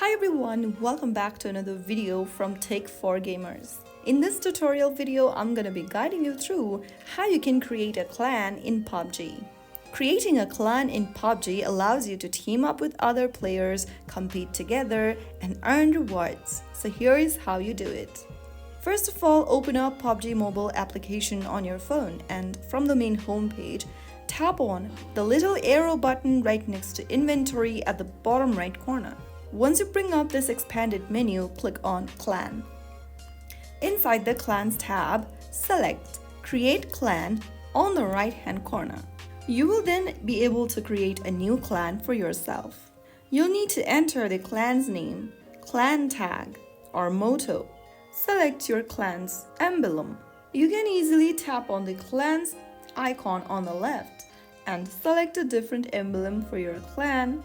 Hi everyone, welcome back to another video from Tech4Gamers. In this tutorial video, I'm gonna be guiding you through how you can create a clan in PUBG. Creating a clan in PUBG allows you to team up with other players, compete together, and earn rewards. So here is how you do it. First of all, open up PUBG Mobile application on your phone and from the main homepage, tap on the little arrow button right next to inventory at the bottom right corner. Once you bring up this expanded menu, click on Clan. Inside the Clans tab, select Create Clan on the right-hand corner. You will then be able to create a new clan for yourself. You'll need to enter the clan's name, clan tag, or motto. Select your clan's emblem. You can easily tap on the clan's icon on the left and select a different emblem for your clan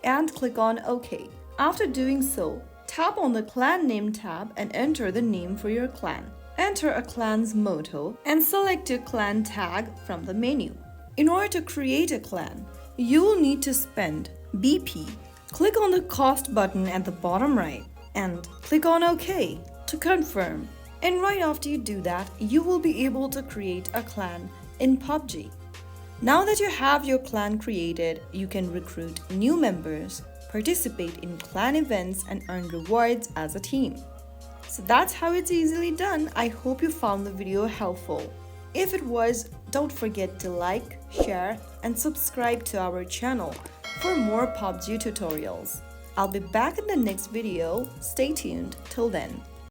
and click on OK. After doing so, tap on the Clan Name tab and enter the name for your clan. Enter a clan's motto and select your clan tag from the menu. In order to create a clan, you will need to spend BP. Click on the Cost button at the bottom right and click on OK to confirm. And right after you do that, you will be able to create a clan in PUBG. Now that you have your clan created, you can recruit new members, participate in clan events, and earn rewards as a team. So that's how it's easily done. I hope you found the video helpful. If it was, don't forget to like, share, and subscribe to our channel for more PUBG tutorials. I'll be back in the next video. Stay tuned. Till then.